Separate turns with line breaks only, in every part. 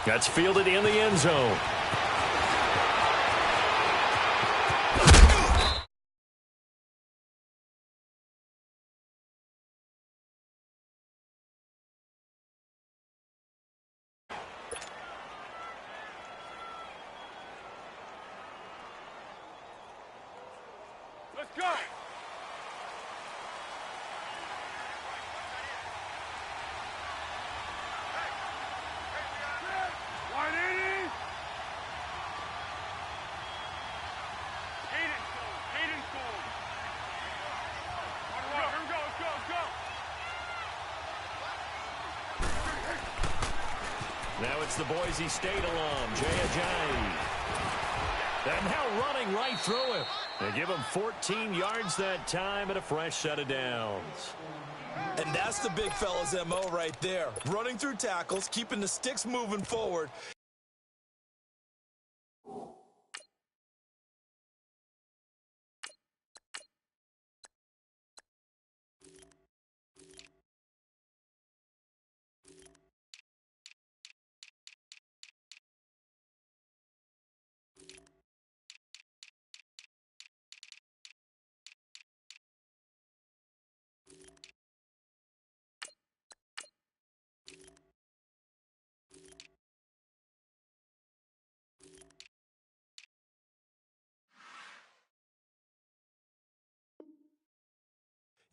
That's fielded in the end zone.
Let's go.
Now it's the Boise State alum, Jay Ajayi. And now running right through him. They give him 14 yards that time and a fresh set of downs.
And that's the big fella's MO right there. Running through tackles, keeping the sticks moving forward.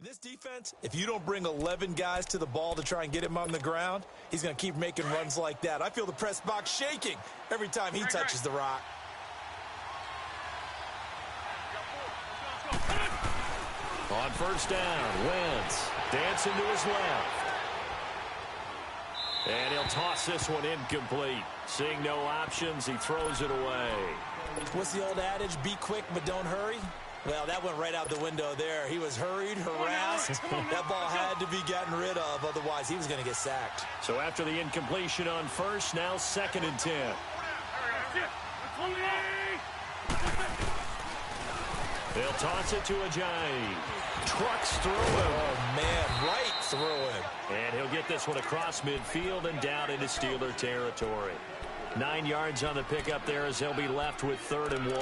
This defense, if you don't bring 11 guys to the ball to try and get him on the ground, he's going to keep making runs like that. I feel the press box shaking every time he touches the rock.
On first down, Wentz dancing to his left. And he'll toss this one incomplete. Seeing no options, he throws it away.
What's the old adage? Be quick, but don't hurry. Well, that went right out the window there. He was hurried, harassed. That ball had to be gotten rid of, otherwise he was going to get sacked.
So after the incompletion on first, now 2nd and 10. They'll toss it to Ajayi. Trucks through him.
Oh, man, right through him.
And he'll get this one across midfield and down into Steeler territory. 9 yards on the pickup there as they'll be left with 3rd and 1.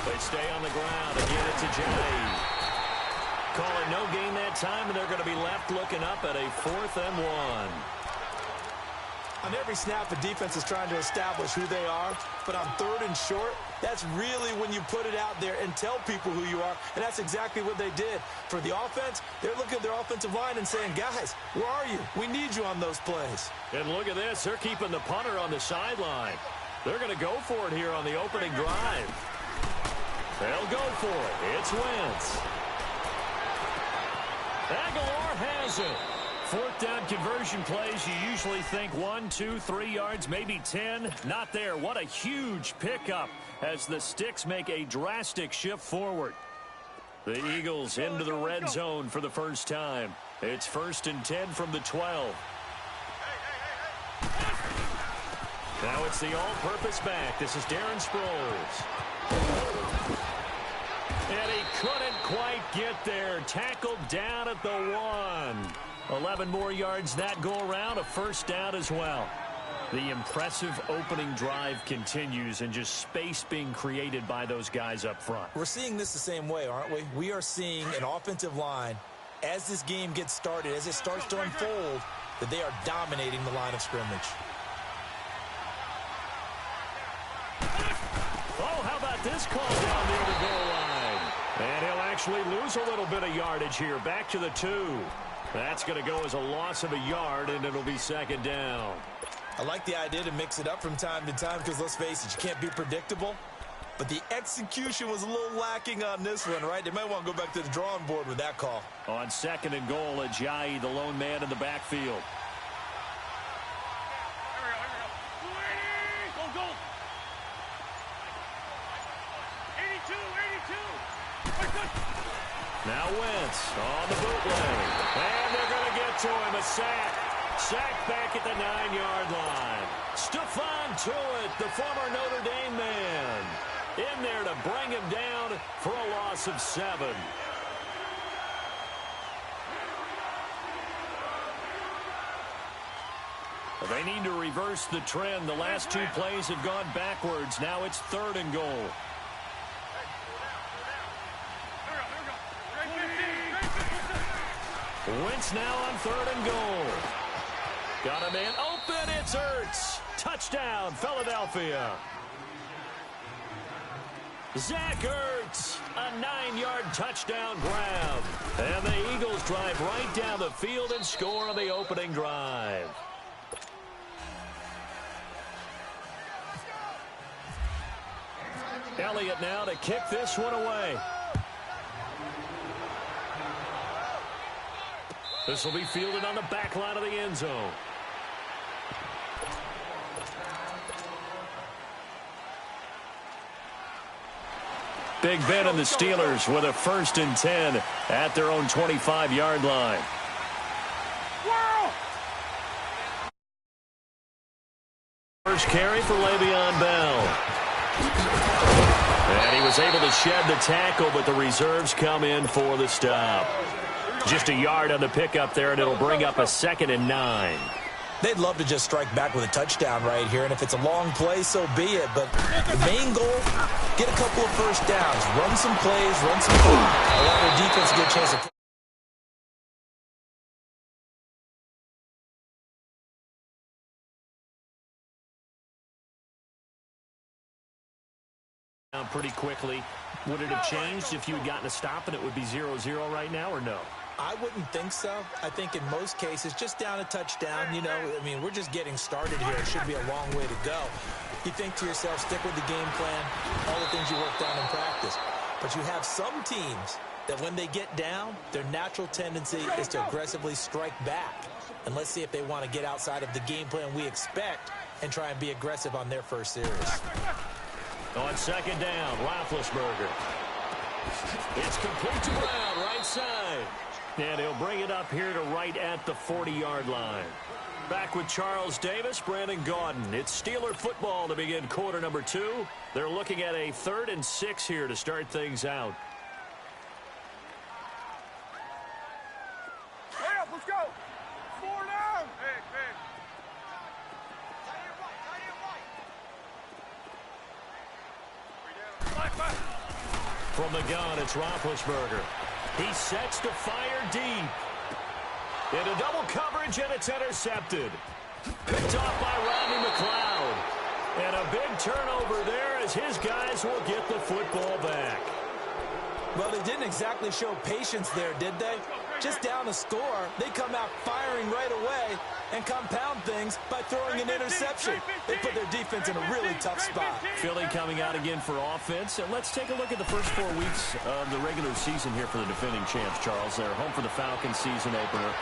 They stay on the ground. Again, it's Ajayi. Call it no gain that time, and they're going to be left looking up at a 4th and 1.
On every snap, the defense is trying to establish who they are, but on 3rd and short, that's really when you put it out there and tell people who you are, and that's exactly what they did. For the offense, they're looking at their offensive line and saying, guys, where are you? We need you on those plays.
And look at this. They're keeping the punter on the sideline. They're going to go for it here on the opening drive. They'll go for it. It's Wentz. Aguilar has it. 4th down conversion plays, you usually think 1, 2, 3 yards, maybe 10. Not there. What a huge pickup as the sticks make a drastic shift forward. The Eagles into the red zone for the first time. It's 1st and 10 from the 12. Now it's the all-purpose back. This is Darren Sproles. And he couldn't quite get there. Tackled down at the 1. 11 more yards that go around. A first down as well. The impressive opening drive continues and just space being created by those guys up front.
We're seeing this the same way, aren't we? We are seeing an offensive line, as this game gets started, as it starts to unfold, that they are dominating the line of scrimmage.
Oh, how about this call down near the goal line? And he'll actually lose a little bit of yardage here. Back to the 2. That's going to go as a loss of a yard, and it'll be 2nd down.
I like the idea to mix it up from time to time because, let's face it, you can't be predictable. But the execution was a little lacking on this one, right? They might want to go back to the drawing board with that call.
On 2nd and goal, Ajayi, the lone man in the backfield. Now Wentz on the bootleg. And they're going to get to him. A sack. Sacked back at the 9-yard line. Stephon Tuitt, the former Notre Dame man, in there to bring him down for a loss of 7. They need to reverse the trend. The last 2 plays have gone backwards. Now it's 3rd and goal. Wentz now on 3rd and goal. Got a man open. It's Ertz. Touchdown, Philadelphia. Zach Ertz, a 9-yard touchdown grab. And the Eagles drive right down the field and score on the opening drive. Elliott now to kick this one away. This will be fielded on the back line of the end zone. Big Ben and the Steelers with a 1st and 10 at their own 25-yard line. First carry for Le'Veon Bell. And he was able to shed the tackle, but the reserves come in for the stop. Just a yard on the pickup there, and it'll bring up a 2nd and 9.
They'd love to just strike back with a touchdown right here, and if it's a long play, so be it. But the main goal, get a couple of first downs, run some plays, run some food, allow their defense to get a chance to
pretty quickly. Would it have changed if you had gotten a stop and it would be 0-0 right now, or no?
I wouldn't think so. I think in most cases, just down a touchdown, you know, I mean, we're just getting started here. It should be a long way to go. You think to yourself, stick with the game plan, all the things you worked on in practice. But you have some teams that when they get down, their natural tendency is to aggressively strike back. And let's see if they want to get outside of the game plan we expect and try and be aggressive on their first series.
On 2nd down, Roethlisberger. It's complete to Brown, right side. And he'll bring it up here to right at the 40-yard line. Back with Charles Davis, Brandon Gaudin. It's Steeler football to begin quarter number 2. They're looking at a 3rd and 6 here to start things out.
Hurry up, let's go. 4 down. Big.
From the gun, it's Roethlisberger. He sets to fire deep. Into double coverage, and it's intercepted. Picked off by Rodney McLeod. And a big turnover there as his guys will get the football back.
Well, they didn't exactly show patience there, did they? Just down a score, they come out firing right away and compound things by throwing an interception. They put their defense in a really tough spot.
Philly coming out again for offense. And let's take a look at the first 4 weeks of the regular season here for the defending champs, Charles. They're home for the Falcons season opener.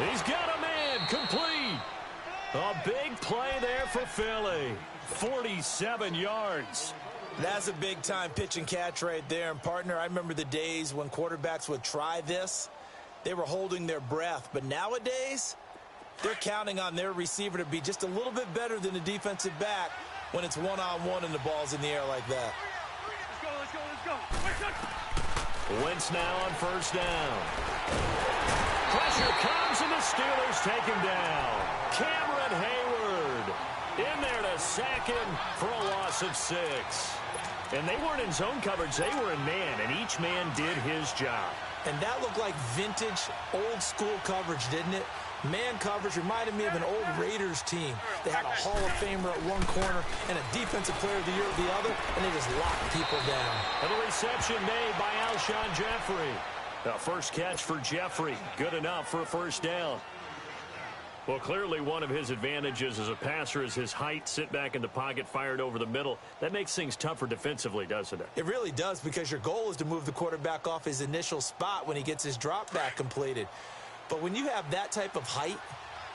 He's got a man complete. A big play there for Philly. 47 yards.
That's a big-time pitch and catch right there. And, partner, I remember the days when quarterbacks would try this. They were holding their breath. But nowadays, they're counting on their receiver to be just a little bit better than the defensive back when it's one-on-one and the ball's in the air like that.
Let's go.
Wentz now on 1st down. Pressure comes, and the Steelers take him down. Cameron Hayward in there to sack him for a loss of 6. And they weren't in zone coverage. They were in man, and each man did his job.
And that looked like vintage, old-school coverage, didn't it? Man coverage reminded me of an old Raiders team. They had a Hall of Famer at one corner and a Defensive Player of the Year at the other, and they just locked people down.
And the reception made by Alshon Jeffrey. The first catch for Jeffrey. Good enough for a 1st down. Well, clearly one of his advantages as a passer is his height. Sit back in the pocket, fired over the middle. That makes things tougher defensively, doesn't it?
It really does, because your goal is to move the quarterback off his initial spot when he gets his drop back completed. But when you have that type of height,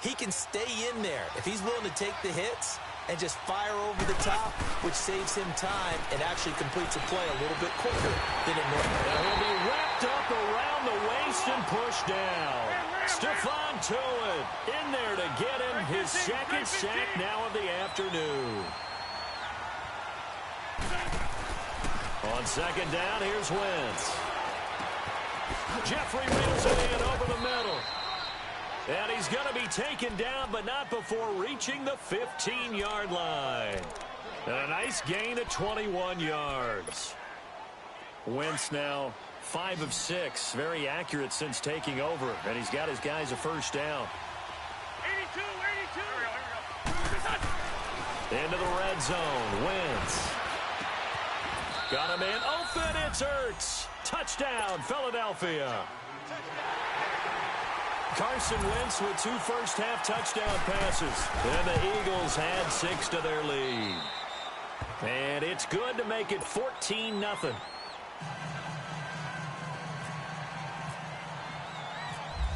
he can stay in there if he's willing to take the hits and just fire over the top, which saves him time and actually completes a play a little bit quicker than it normally.
And he'll be wrapped up around the waist and pushed down. Stephon Tuitt in there to get him his second sack now of the afternoon. On second down, here's Wentz. Jeffrey reels it in over the middle. And he's going to be taken down, but not before reaching the 15-yard line. And a nice gain of 21 yards. Wentz now 5 of 6. Very accurate since taking over. And he's got his guys a first down.
82.
Into the red zone. Wentz. Got him in. Open. It's Ertz. Touchdown, Philadelphia. Carson Wentz with 2 first-half touchdown passes. And the Eagles had 6 to their lead. And it's good to make it 14-0.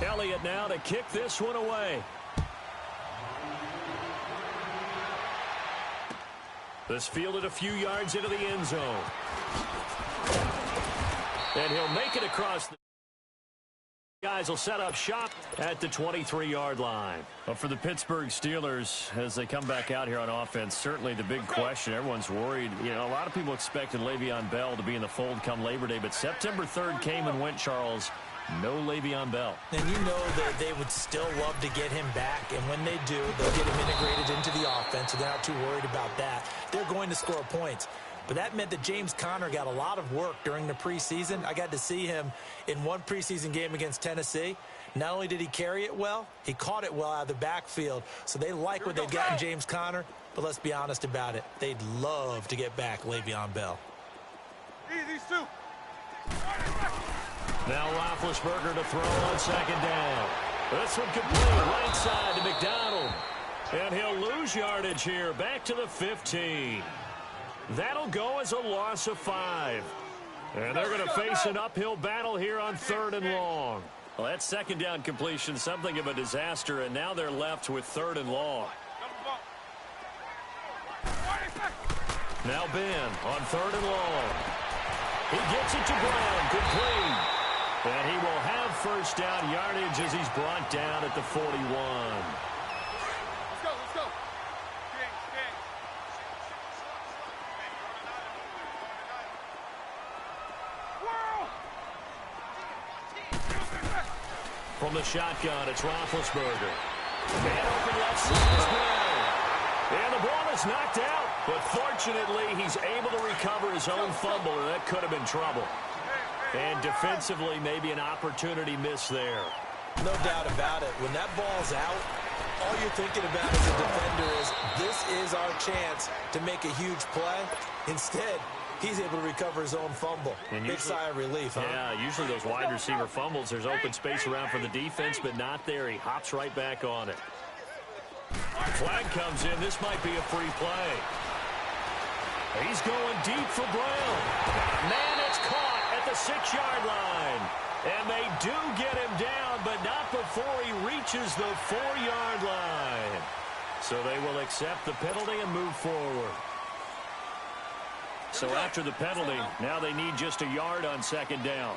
Elliott now to kick this one away. This fielded a few yards into the end zone. And he'll make it across the... Guys will set up shop at the 23-yard line. Well, for the Pittsburgh Steelers, as they come back out here on offense, certainly the big question, everyone's worried. You know, a lot of people expected Le'Veon Bell to be in the fold come Labor Day, but September 3rd came and went, Charles. No Le'Veon Bell.
And you know that they would still love to get him back, and when they do, they'll get him integrated into the offense, so they're not too worried about that. They're going to score points. But that meant that James Conner got a lot of work during the preseason. I got to see him in one preseason game against Tennessee. Not only did he carry it well, he caught it well out of the backfield. So they like what they've got in James Conner. But let's be honest about it. They'd love to get back Le'Veon Bell.
These two.
Now Roethlisberger to throw on second down. This one complete right side to McDonald. And he'll lose yardage here. Back to the 15. That'll go as a loss of 5. And they're going to face an uphill battle here on 3rd and long. Well, that second down completion, something of a disaster, and now they're left with 3rd and long. Now Ben on 3rd and long. He gets it to Brown, complete. And he will have first down yardage as he's brought down at the 41.
Let's go.
From the shotgun, it's Roethlisberger. Man open left side as well. And the ball is knocked out. But fortunately, he's able to recover his own fumble, and that could have been trouble. And defensively, maybe an opportunity miss there.
No doubt about it. When that ball's out, all you're thinking about as a defender is, this is our chance to make a huge play. Instead, he's able to recover his own fumble. And big sigh of relief, huh?
Yeah, usually those wide receiver fumbles, there's open space around for the defense, but not there. He hops right back on it. Flag comes in. This might be a free play. He's going deep for Brown. Man, it's caught at the 6-yard line. And they do get him down, but not before he reaches the 4-yard line. So they will accept the penalty and move forward. So after the penalty, now they need just a yard on second down.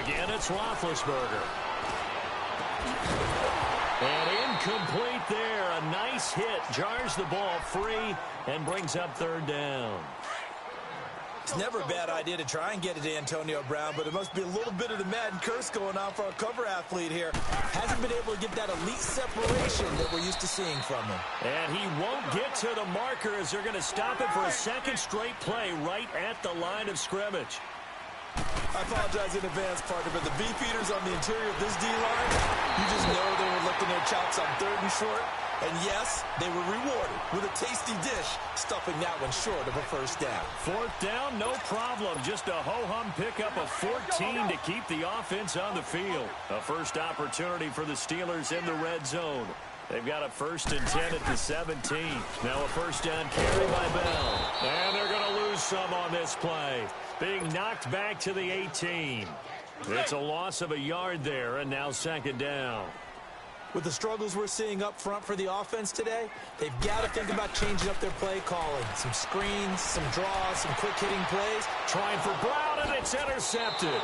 Again, it's Roethlisberger. And incomplete there. A nice hit. Jars the ball free and brings up 3rd down.
It's never a bad idea to try and get it to Antonio Brown, but it must be a little bit of the Madden curse going on for our cover athlete here. Hasn't been able to get that elite separation that we're used to seeing from him.
And he won't get to the marker as they're going to stop it for a second straight play right at the line of scrimmage.
I apologize in advance, partner, but the beefeaters on the interior of this D-line, you just know they were licking their chops on 3rd and short. And yes, they were rewarded with a tasty dish, stuffing that one short of a first down.
4th down, no problem. Just a ho-hum pickup of 14 to keep the offense on the field. A first opportunity for the Steelers in the red zone. They've got a 1st and 10 at the 17. Now a first down carry by Bell. And they're going to lose some on this play. Being knocked back to the 18. It's a loss of a yard there, and now second down.
With the struggles we're seeing up front for the offense today, they've got to think about changing up their play calling. Some screens, some draws, some quick-hitting plays.
Trying for Brown, and it's intercepted.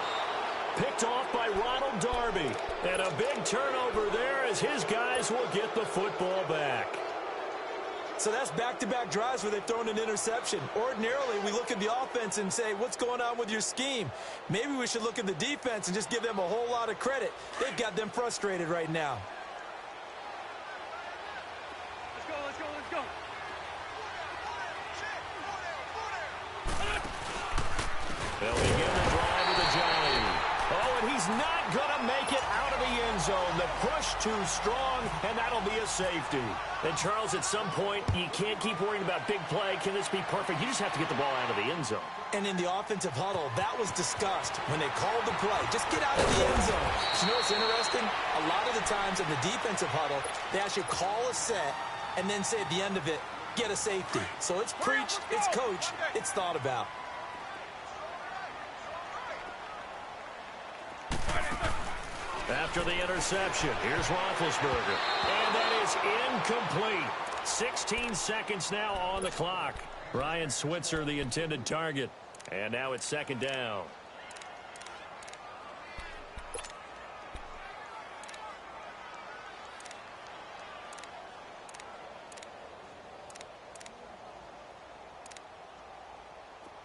picked off by Ronald Darby. And a big turnover there as his guys will get the football back.
So that's back-to-back drives where they've thrown an interception. Ordinarily, we look at the offense and say, what's going on with your scheme? Maybe we should look at the defense and just give them a whole lot of credit. They've got them frustrated right now.
Let's go, let's go, let's go.
They'll begin the drive with a Johnny. Oh, and he's not going to make it out of the end zone. The push too strong, and that'll be a safety. And, Charles, at some point, you can't keep worrying about big play. Can this be perfect? You just have to get the ball out of the end zone.
And in the offensive huddle, that was discussed when they called the play. Just get out of the end zone. But you know what's interesting? A lot of the times in the defensive huddle, they actually call a set and then say at the end of it, get a safety. So it's preached, it's coached, it's thought about.
After the interception, here's Roethlisberger. And that is incomplete. 16 seconds now on the clock. Ryan Switzer, the intended target. And now it's second down.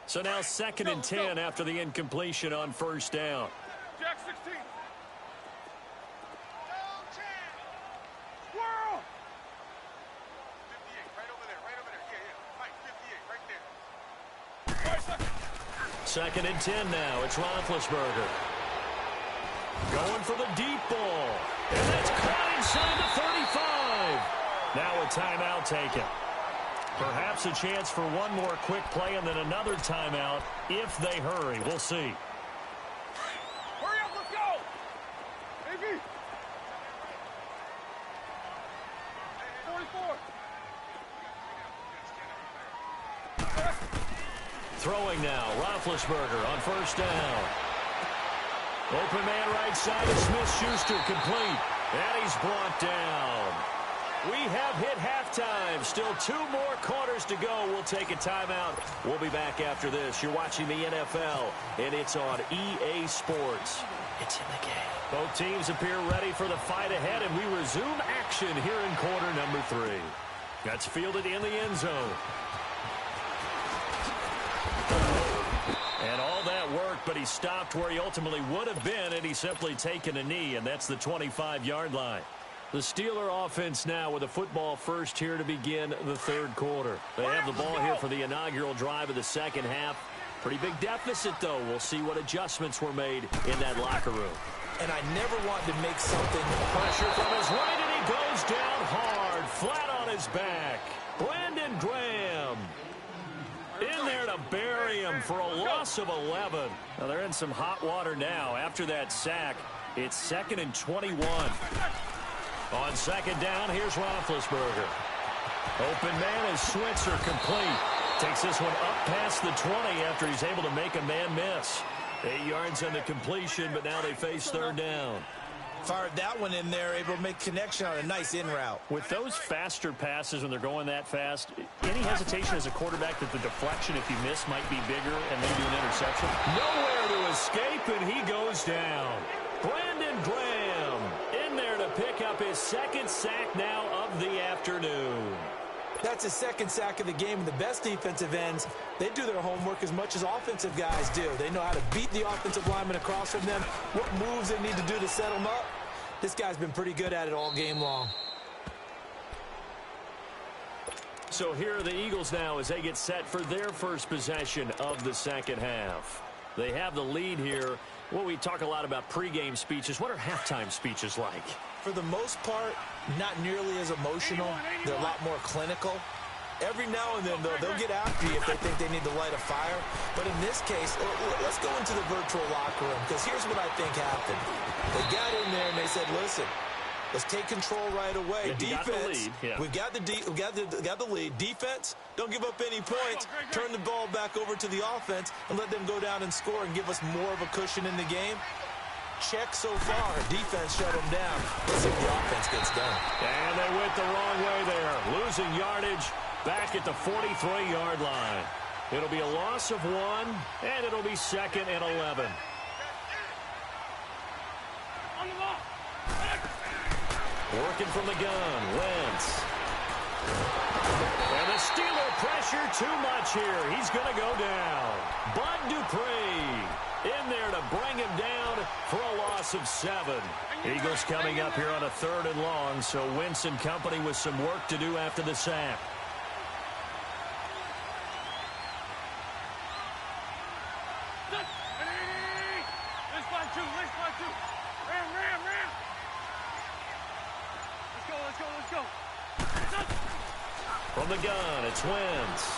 So now second and 10 after the incompletion on first down.
Jack 16. Squirrel. 58, right over there, right over there. Yeah, Mike, 58, right there.
Second and 10 now. It's Roethlisberger. Going for the deep ball. And that's caught inside the 35. Now a timeout taken. Perhaps a chance for one more quick play and then another timeout if they hurry. We'll see.
Hurry up, let's go. AB. 44.
Throwing now, Roethlisberger on first down. Open man right side of Smith-Schuster, complete. And he's brought down. We have hit halftime. Still 2 more quarters to go. We'll take a timeout. We'll be back after this. You're watching the NFL, and it's on EA Sports. It's in the game. Both teams appear ready for the fight ahead, and we resume action here in quarter number 3. That's fielded in the end zone. And all that work, but he stopped where he ultimately would have been, and he's simply taken a knee, and that's the 25-yard line. The Steeler offense now with a football first here to begin the third quarter. They have the ball here for the inaugural drive of the second half. Pretty big deficit, though. We'll see what adjustments were made in that locker room.
And I never want to make something.
Pressure from his right, and he goes down hard, flat on his back. Brandon Graham in there to bury him for a loss of 11. Now they're in some hot water now. After that sack, it's second and 21. On second down, here's Roethlisberger. Open man is Switzer, complete. Takes this one up past the 20 after he's able to make a man miss. 8 yards on the completion, but now they face third down.
Fired that one in there, able to make connection on a nice in route.
With those faster passes when they're going that fast, any hesitation as a quarterback that the deflection, if you miss, might be bigger and maybe an interception? Nowhere to escape, and he goes down. Brandon Graham in there to pick up his second sack now of the afternoon.
That's his second sack of the game, and the best defensive ends, they do their homework as much as offensive guys do. They know how to beat the offensive lineman across from them, what moves they need to do to set them up. This guy's been pretty good at it all game long.
So here are the Eagles now as they get set for their first possession of the second half. They have the lead here. Well, we talk a lot about pregame speeches. What are halftime speeches like?
For the most part, not nearly as emotional. They're a lot more clinical. Every now and then, though, they'll get after you if they think they need to light a fire. But in this case, let's go into the virtual locker room, because here's what I think happened. They got in there and they said, listen, let's take control right away. Defense, we've got the lead. Defense, don't give up any points. Turn the ball back over to the offense and let them go down and score and give us more of a cushion in the game. Check so far. Defense shut them down. Let's see if the offense gets done.
And they went the wrong way there. Losing yardage back at the 43-yard line. It'll be a loss of 1, and it'll be second and 11.
On the ball.
Working from the gun, Wentz. And the Steeler pressure too much here. He's going to go down. Bud Dupree in there to bring him down for a loss of 7. Eagles coming up here on a 3rd and long, so Wentz and company with some work to do after the sack. From the gun, it's Wentz.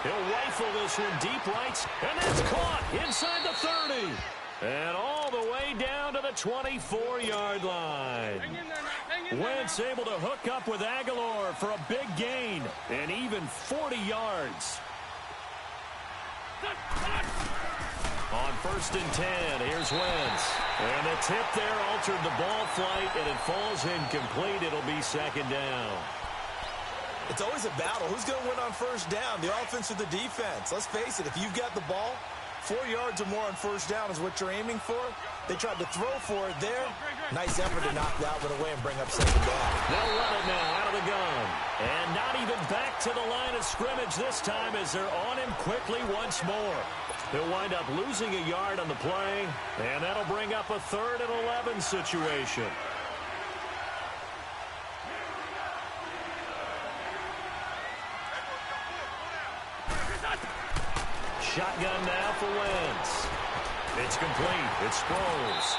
He'll rifle this one deep right, and it's caught inside the 30. And all the way down to the 24-yard line. Wentz able to hook up with Aguilar for a big gain, and even 40 yards. On 1st and 10, here's Wentz. And the tip there altered the ball flight, and it falls incomplete. It'll be 2nd down.
It's always a battle. Who's going to win on 1st down, the offense or the defense? Let's face it, if you've got the ball, 4 yards or more on 1st down is what you're aiming for. They tried to throw for it there. Nice effort to knock that one away and bring up 2nd down.
They'll run it now out of the gun. And not even back to the line of scrimmage this time as they're on him quickly once more. They'll wind up losing a yard on the play, and that'll bring up a 3rd and 11 situation. Shotgun now for Wentz. It's complete. It's Sproles.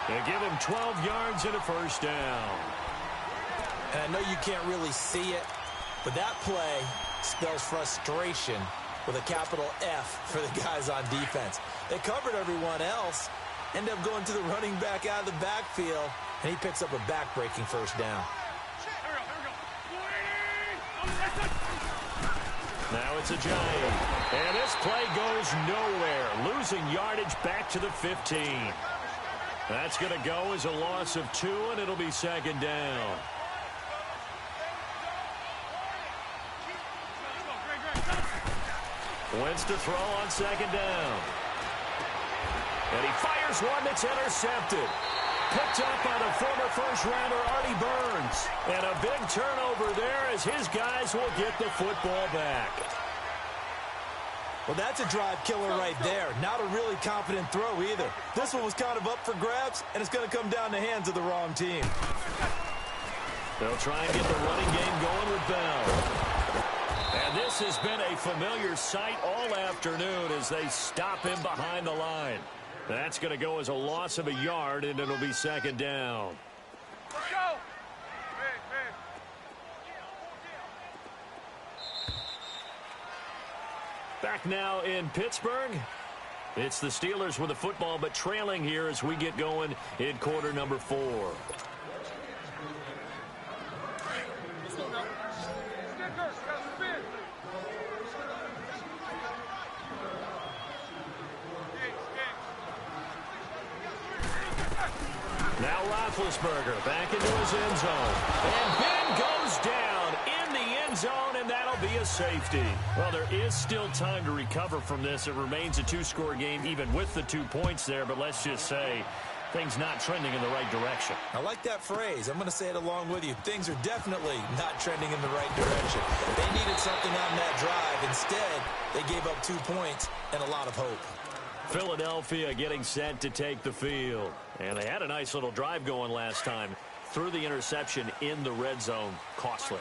They give him 12 yards and a 1st down.
And I know you can't really see it, but that play spells frustration with a capital F for the guys on defense. They covered everyone else, end up going to the running back out of the backfield, and he picks up a back-breaking 1st down.
Now it's a giant. And this play goes nowhere. Losing yardage back to the 15. That's going to go as a loss of 2, and it'll be 2nd down. Wentz to throw on 2nd down. And he fires one that's intercepted. Picked up by the former 1st-rounder Artie Burns. And a big turnover there as his guys will get the football back.
Well, that's a drive killer right there. Not a really confident throw either. This one was kind of up for grabs, and it's going to come down the hands of the wrong team.
They'll try and get the running game going with Bell. And this has been a familiar sight all afternoon as they stop him behind the line. That's going to go as a loss of a yard, and it'll be 2nd down.
Let's go.
Back now in Pittsburgh. It's the Steelers with the football, but trailing here as we get going in quarter number 4.
Let's go now. Stickers, got spin.
Now Roethlisberger back into his end zone. And Ben goes down in the end zone, and that'll be a safety. Well, there is still time to recover from this. It remains a 2-score game even with the 2 points there, but let's just say things not trending in the right direction.
I like that phrase. I'm going to say it along with you. Things are definitely not trending in the right direction. They needed something on that drive. Instead, they gave up 2 points and a lot of hope.
Philadelphia getting set to take the field. And they had a nice little drive going last time. Threw the interception in the red zone. Costly.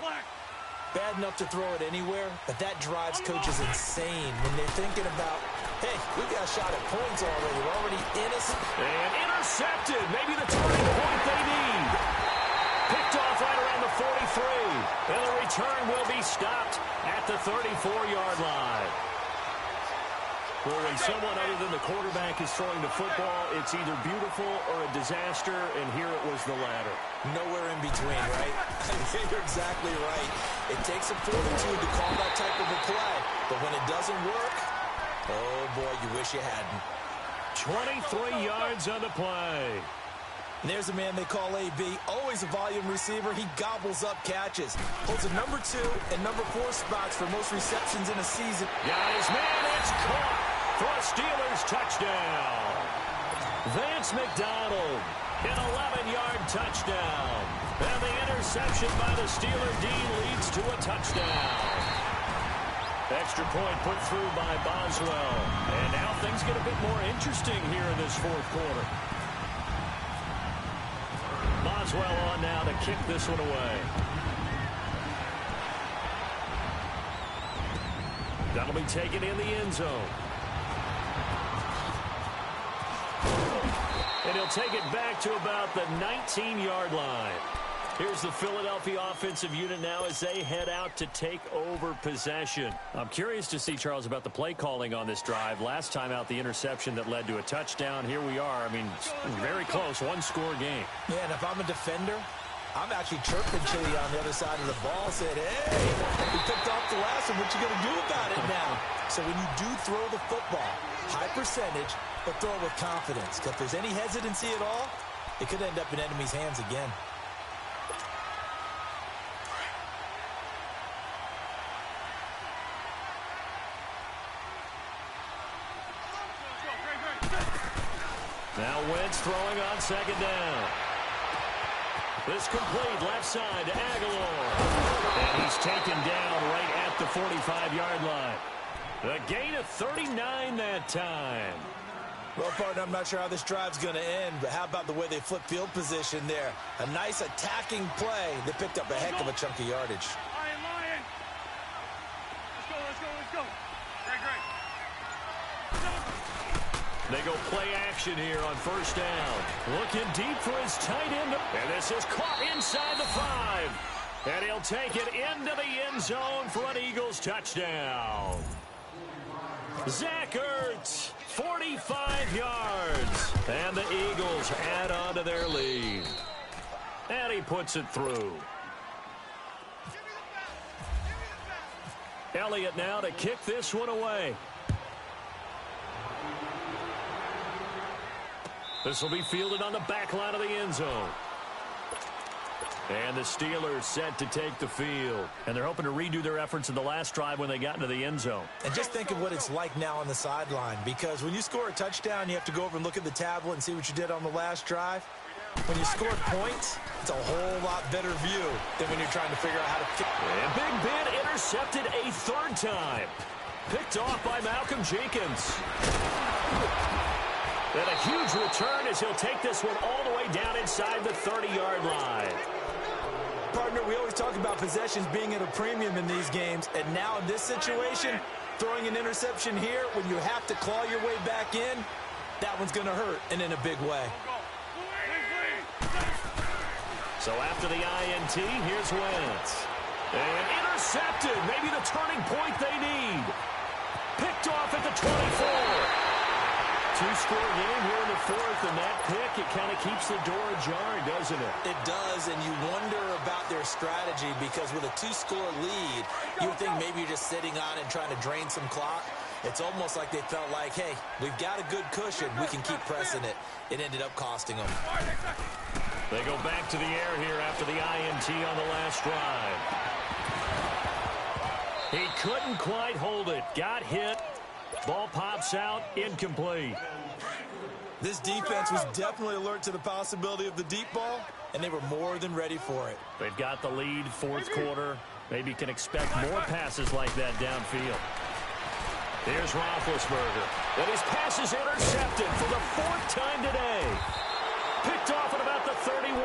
Bad enough to throw it anywhere, but that drives coaches insane when they're thinking about, hey, we got a shot at points already. We're already in it.
And intercepted. Maybe the turning point they need. Picked off right around the 43. And the return will be stopped at the 34-yard line. Well, when someone other than the quarterback is throwing the football, it's either beautiful or a disaster, and here it was the latter.
Nowhere in between, right? You're exactly right. It takes some fortitude to call that type of a play, but when it doesn't work, oh boy, you wish you hadn't.
23 yards on the play.
And there's a man they call AB, always a volume receiver. He gobbles up catches. Holds a number 2 and number 4 spots for most receptions in a season.
Got his man, it's caught for a Steelers touchdown. Vance McDonald, an 11-yard touchdown. And the interception by the Steeler D leads to a touchdown. Extra point put through by Boswell. And now things get a bit more interesting here in this fourth quarter. Boswell on now to kick this one away. That'll be taken in the end zone. And he'll take it back to about the 19-yard line. Here's the Philadelphia offensive unit now as they head out to take over possession. I'm curious to see, Charles, about the play calling on this drive. Last time out, the interception that led to a touchdown. Here we are. I mean, very close, one-score game.
Yeah, and if I'm a defender, I'm actually chirping Chili on the other side of the ball, saying, hey, we picked off the last one. What you going to do about it now? So when you do throw the football, high percentage, but throw it with confidence. Because if there's any hesitancy at all, it could end up in enemy's hands again.
Now Wentz throwing on second down. This complete left side to Aguilar. And he's taken down right at the 45-yard line. A gain of 39 that time.
Well, partner, I'm not sure how this drive's going to end, but how about the way they flip field position there? A nice attacking play. They picked up a heck of a chunk of yardage.
Lion. Let's go. Great.
They go play action here on first down. Looking deep for his tight end. And this is caught inside the 5. And he'll take it into the end zone for an Eagles touchdown. Zach Ertz, 45 yards. And the Eagles add on to their lead. And he puts it through. Elliott now to kick this one away. This will be fielded on the back line of the end zone. And the Steelers set to take the field. And they're hoping to redo their efforts in the last drive when they got into the end zone.
And just think of what it's like now on the sideline. Because when you score a touchdown, you have to go over and look at the tablet and see what you did on the last drive. When you score points, it's a whole lot better view than when you're trying to figure out how to kick.
And Big Ben intercepted a third time. Picked off by Malcolm Jenkins. And a huge return as he'll take this one all the way down inside the 30-yard line.
Partner, we always talk about possessions being at a premium in these games. And now in this situation, throwing an interception here when you have to claw your way back in, that one's going to hurt, and in a big way.
So after the INT, here's Wentz. And intercepted. Maybe the turning point they need. Picked off at the 24. Two-score game here in the fourth, and that pick, it kind of keeps the door ajar, doesn't it?
It does, and you wonder about their strategy because with a two-score lead, you would think maybe you're just sitting on it and trying to drain some clock. It's almost like they felt like, hey, we've got a good cushion. We can keep pressing it. It ended up costing them.
They go back to the air here after the INT on the last drive. He couldn't quite hold it. Got hit. Ball pops out, incomplete.
This defense was definitely alert to the possibility of the deep ball, and they were more than ready for it.
They've got the lead, fourth quarter. Maybe can expect more passes like that downfield. Here's Roethlisberger. And his pass is intercepted for the fourth time today. Picked off at about the 31.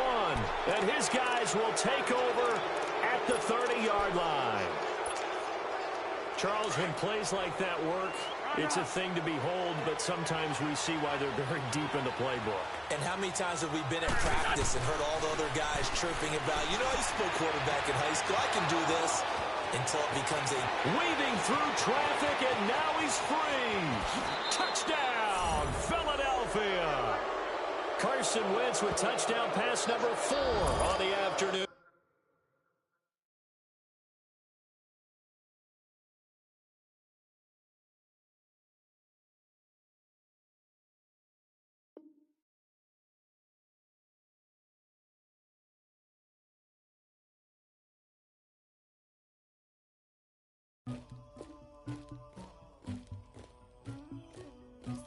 And his guys will take over at the 30-yard line. Charles, when plays like that work, it's a thing to behold, but sometimes we see why they're very deep in the playbook.
And how many times have we been at practice and heard all the other guys chirping about, you know, I used to play quarterback in high school, I can do this, until it becomes a...
Weaving through traffic, and now he's free. Touchdown, Philadelphia. Carson Wentz with touchdown pass number 4 on the afternoon.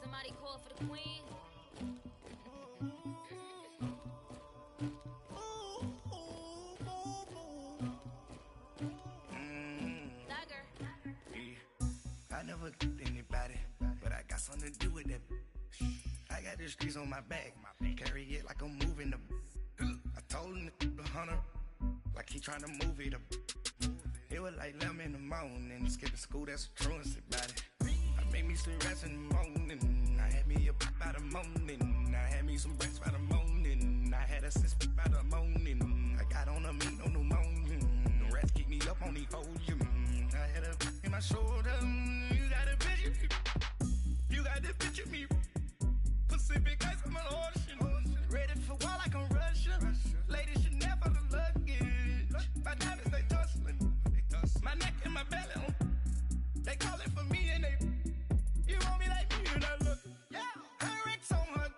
Somebody call for the queen. streets on my back. Carry it like I'm moving the. I told him the hunter, like he trying to move it up. It was like 11 in the morning. Skipping school, that's a truancy about it. I made me some rest in the morning. I had me a pop by the morning. I had me some breaks by the morning. I had a sis by the morning. I got on a meat on the morning. The rats keep me up on the volume. I had a in my shoulder. You got a picture. You got the picture me. Pacific ice on my ocean. Ready for war like I'm Russian. Ladies should never the luggage. My diamonds they tussling. My neck and my belly. They calling for me and they. You want me like me and I look. Yeah. Her Rex on her.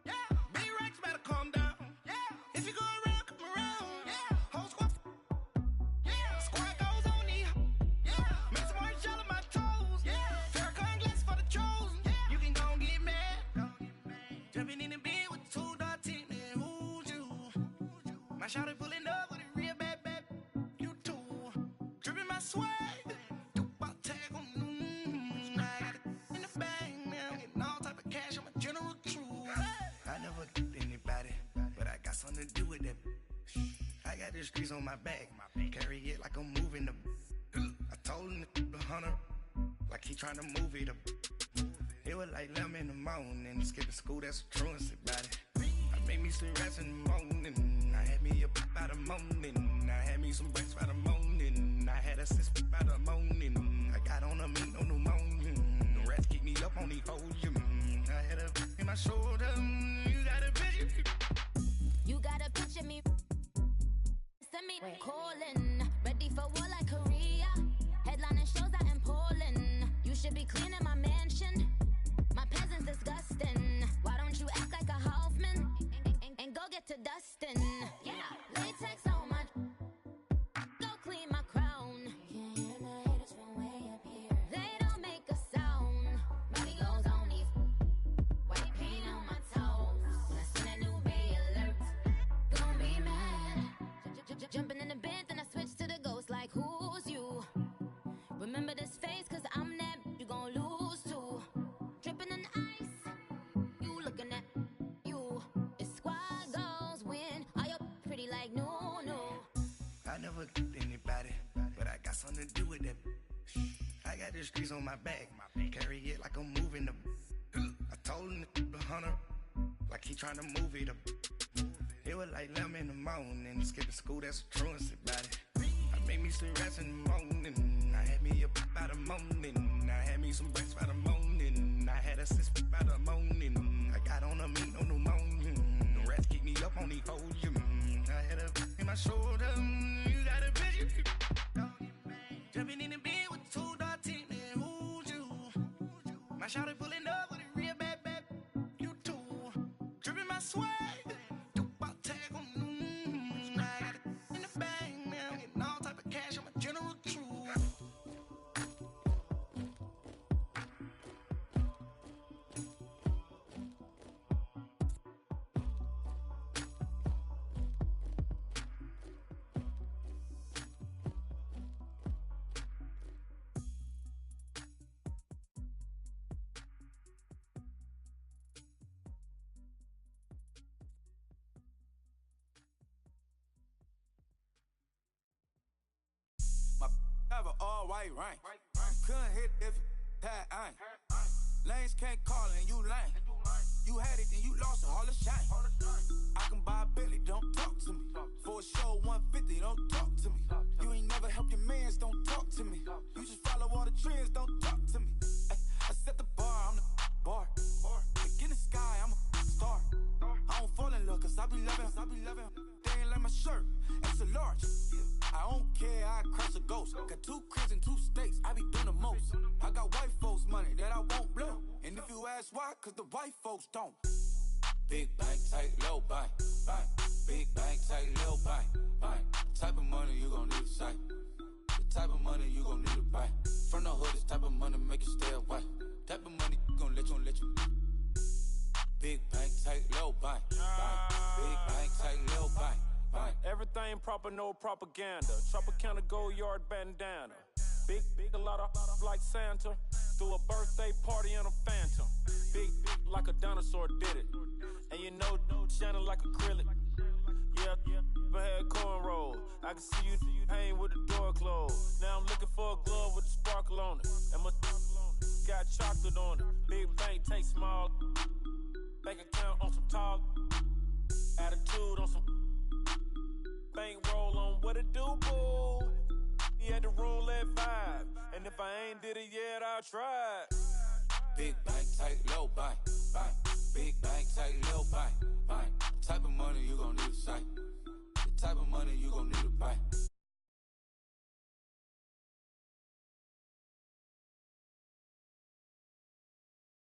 Yeah. B-Rex better calm down. Yeah. If you go around, come around. Yeah. Whole squad. Yeah. Squad goes on the. Yeah. Make some orange gel on my toes. Yeah. Farrakhan glass for the chosen. Yeah. You can go and get mad. Jumping in the bed with 2 dark teeth, man. Who's you? My shawty pulling up with a real bad. You too. Dripping my swag. Something to do with that. I got the streets on my back. Carry it like I'm moving the. I told him the hunter, like he trying to move it up. It was like 11 in the morning. Skipping school, that's a truancy about it. I made me some rest in the morning. I had me a pop by the morning. I had me some breaks by the morning. I had a sis by the morning. I got on a meat on the morning. The rats keep me up on the volume. I had a in my shoulder. You got a picture.
You gotta picture me. Send me calling. Ready for war like Korea. Headlining shows out in Poland. You should be cleaning my mansion. My peasants disgusting. Why don't you act like a Hoffman and go get to dustin'? Yeah, latex on my. Go clean my crown. Can't hear the haters from way up here. They don't make a sound. Money goes on these. White paint on my toes. When I send a new bay alert. Gonna be mad. Jumping in the bed, then I switch to the ghost like who's you? Remember this face, cause I'm that you gon' lose too. Dripping in ice, you looking at you. It's squad goals win. Are you pretty like no?
I never did anybody, but I got something to do with that. I got the streets on my back. Carry it like I'm moving the. I told him the hunter, like he trying to move it up. It was like 11 in the morning. Skipping school, that's a truancy about it. I made me some rest in the morning. I had me a pop by the morning. I had me some breaks by the morning. I had a sis by the morning. I got on a meat on the morning. The rats keep me up on the volume. I had a in my shoulder. You got a picture. Jumping in the bed with 2 dark teeth, man. Who's you? My shawty pulling up with a real bad. You too. Dripping my swag.
Have an all-white rank. Couldn't hit if it had ain't. Lanes can't call and you lame. You had it and you lost it, all the shame. I can buy a Billy, don't talk to me. For a show 150, don't talk to me. You ain't never help your mans, don't talk to me. You just follow all the trends, don't talk to me. I set the bar, I'm the bar. Look in the sky, I'm a star. I don't fall in love cause I be loving. They ain't like my shirt, extra large. I don't care, I crush a ghost. Got 2 cribs and 2 states, I be doing the most. I got white folks money that I won't blow. And if you ask why, cause the white folks don't. Big bank, tight, low bank, bank. Big bank, tight, low bank, bank. The type of money you gon' need to sight. The type of money you gon' need to buy. From the hood, this type of money make you stay away. Type of money gon' let you. Big bank, tight, low bank, bank. Big bank, tight, low bank.
Everything proper, no propaganda. Tropicana gold yard bandana. Big, a lot of like Santa. Threw a birthday party in a phantom. big like a dinosaur did it. And you know, shining like acrylic. Yeah, but had cornrows. I can see you hang with the door closed. Now I'm looking for a glove with a sparkle on it. And my got chocolate on it. Big bank, take small. Bank account on some talk. Attitude on some. Bank roll on what it do, boo. He had the roulette vibe. And if I ain't did it yet, I'll try.
Big bank, take low.